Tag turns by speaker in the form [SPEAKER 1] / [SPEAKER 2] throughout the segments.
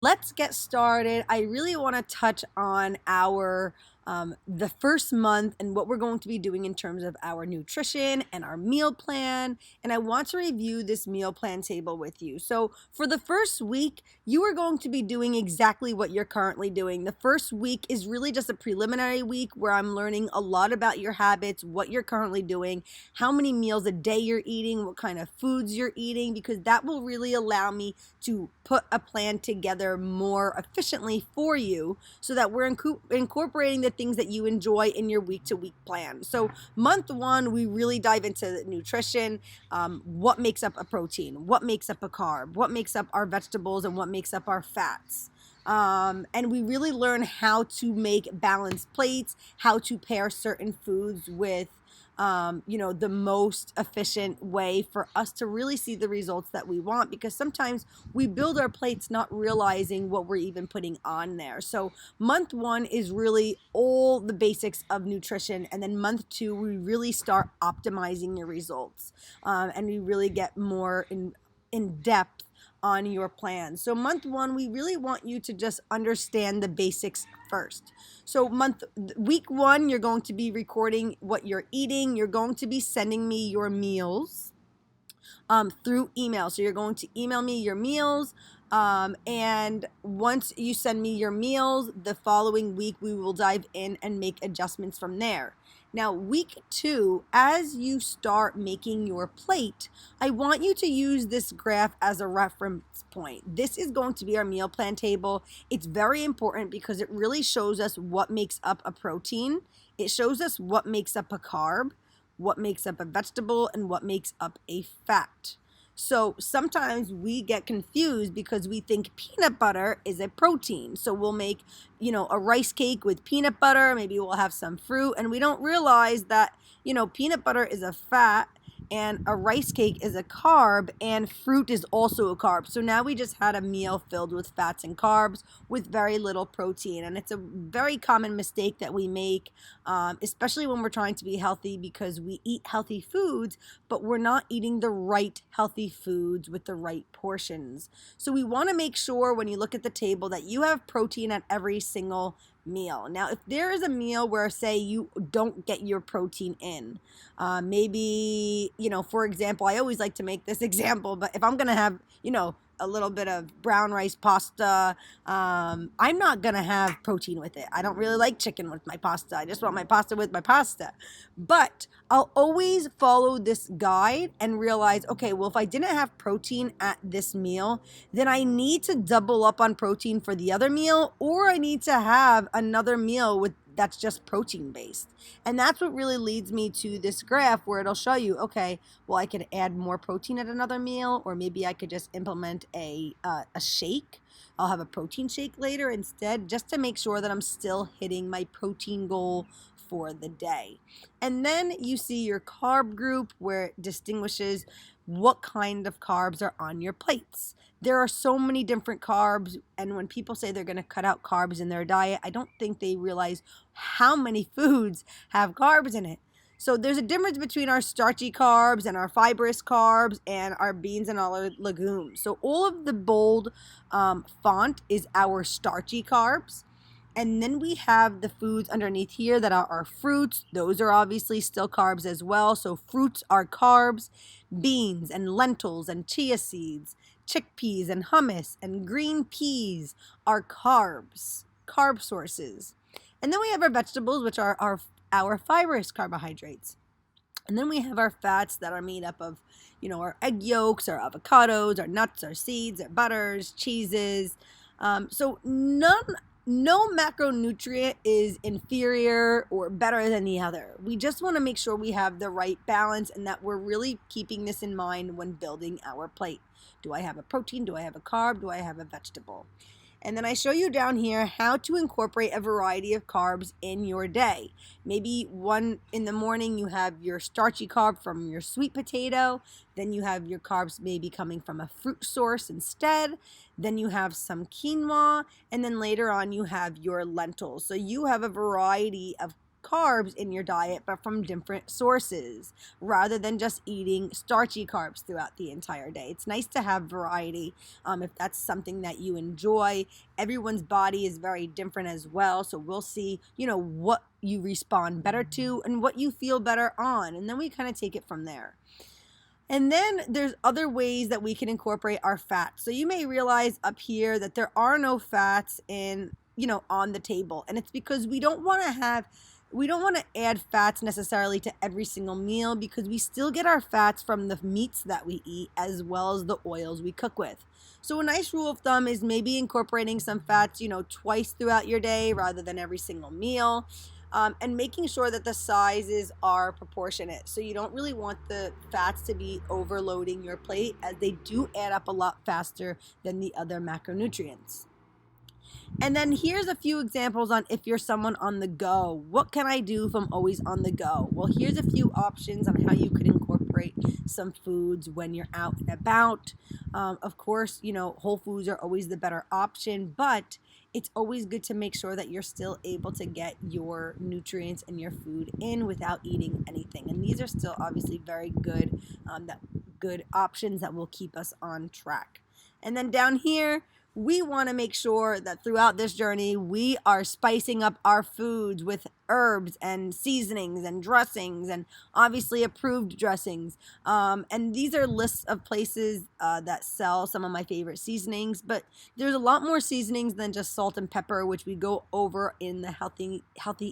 [SPEAKER 1] Let's get started. I really want to touch on our the first month and what we're going to be doing in terms of our nutrition and our meal plan. And I want to review this meal plan table with you. So, for the first week, you are going to be doing exactly what you're currently doing. The first week is really just a preliminary week where I'm learning a lot about your habits, what you're currently doing, how many meals a day you're eating, what kind of foods you're eating, because that will really allow me to put a plan together more efficiently for you so that we're incorporating the things that you enjoy in your week to week plan. So, month one, we really dive into nutrition, what makes up a protein, what makes up a carb, what makes up our vegetables, and what makes up our fats. And we really learn how to make balanced plates, how to pair certain foods with the most efficient way for us to really see the results that we want, because sometimes we build our plates not realizing what we're even putting on there. So month one is really all the basics of nutrition, and then month two we really start optimizing your results, and we really get more in depth on your plan. So month one, we really want you to just understand the basics first. So week one, you're going to be recording what you're eating. You're going to be sending me your meals through email. So you're going to email me your meals. And once you send me your meals, the following week we will dive in and make adjustments from there. Now, week two, as you start making your plate, I want you to use this graph as a reference point. This is going to be our meal plan table. It's very important because it really shows us what makes up a protein. It shows us what makes up a carb, what makes up a vegetable, and what makes up a fat. So sometimes we get confused because we think peanut butter is a protein. So we'll make, a rice cake with peanut butter, maybe we'll have some fruit, and we don't realize that, peanut butter is a fat and a rice cake is a carb and fruit is also a carb. So now we just had a meal filled with fats and carbs with very little protein. And it's a very common mistake that we make, especially when we're trying to be healthy, because we eat healthy foods, but we're not eating the right healthy foods with the right portions. So we want to make sure when you look at the table that you have protein at every single meal. Now, if there is a meal where, say, you don't get your protein in, maybe, for example, I always like to make this example, but if I'm going to have, a little bit of brown rice pasta, I'm not going to have protein with it. I don't really like chicken with my pasta. I just want my pasta with my pasta. But I'll always follow this guide and realize, okay, well, if I didn't have protein at this meal, then I need to double up on protein for the other meal, or I need to have another meal with that's just protein based. And that's what really leads me to this graph where it'll show you, okay, well, I could add more protein at another meal, or maybe I could just implement a shake. I'll have a protein shake later instead, just to make sure that I'm still hitting my protein goal for the day. And then you see your carb group where it distinguishes what kind of carbs are on your plates. There are so many different carbs, and when people say they're going to cut out carbs in their diet, I don't think they realize how many foods have carbs in it. So there's a difference between our starchy carbs and our fibrous carbs and our beans and all our legumes. So all of the bold font is our starchy carbs. And then we have the foods underneath here that are our fruits. Those are obviously still carbs as well. So fruits are carbs, beans and lentils and chia seeds, chickpeas and hummus and green peas are carbs, carb sources. And then we have our vegetables, which are our fibrous carbohydrates. And then we have our fats that are made up of, our egg yolks, our avocados, our nuts, our seeds, our butters, cheeses. So no macronutrient is inferior or better than the other. We just want to make sure we have the right balance and that we're really keeping this in mind when building our plate. Do I have a protein? Do I have a carb? Do I have a vegetable? And then I show you down here how to incorporate a variety of carbs in your day. Maybe one in the morning you have your starchy carb from your sweet potato. Then you have your carbs maybe coming from a fruit source instead. Then you have some quinoa. And then later on you have your lentils. So you have a variety of carbs in your diet, but from different sources, rather than just eating starchy carbs throughout the entire day. It's nice to have variety if that's something that you enjoy. Everyone's body is very different as well, so we'll see, what you respond better to and what you feel better on, and then we kind of take it from there. And then there's other ways that we can incorporate our fats. So you may realize up here that there are no fats on the table. And it's because we don't want to add fats necessarily to every single meal, because we still get our fats from the meats that we eat as well as the oils we cook with. So a nice rule of thumb is maybe incorporating some fats, twice throughout your day rather than every single meal. And making sure that the sizes are proportionate. So you don't really want the fats to be overloading your plate, as they do add up a lot faster than the other macronutrients. And then here's a few examples on if you're someone on the go. What can I do if I'm always on the go? Well, here's a few options on how you could incorporate some foods when you're out and about. Of course, whole foods are always the better option, but it's always good to make sure that you're still able to get your nutrients and your food in without eating anything. And these are still obviously very good, good options that will keep us on track. And then down here, we want to make sure that throughout this journey, we are spicing up our foods with herbs and seasonings and dressings, and obviously approved dressings. And these are lists of places that sell some of my favorite seasonings, but there's a lot more seasonings than just salt and pepper, which we go over in the Healthy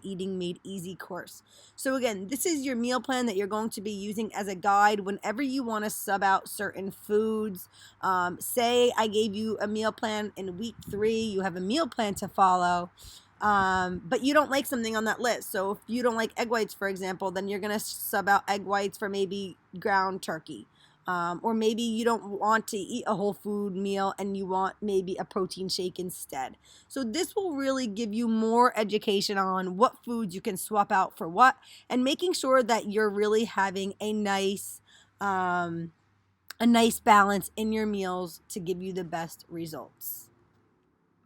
[SPEAKER 1] Eating Made Easy course. So again, this is your meal plan that you're going to be using as a guide whenever you want to sub out certain foods. Say I gave you a meal plan in week 3, you have a meal plan to follow. But you don't like something on that list. So if you don't like egg whites, for example, then you're going to sub out egg whites for maybe ground turkey. Or maybe you don't want to eat a whole food meal and you want maybe a protein shake instead. So this will really give you more education on what foods you can swap out for what, and making sure that you're really having a nice balance in your meals to give you the best results.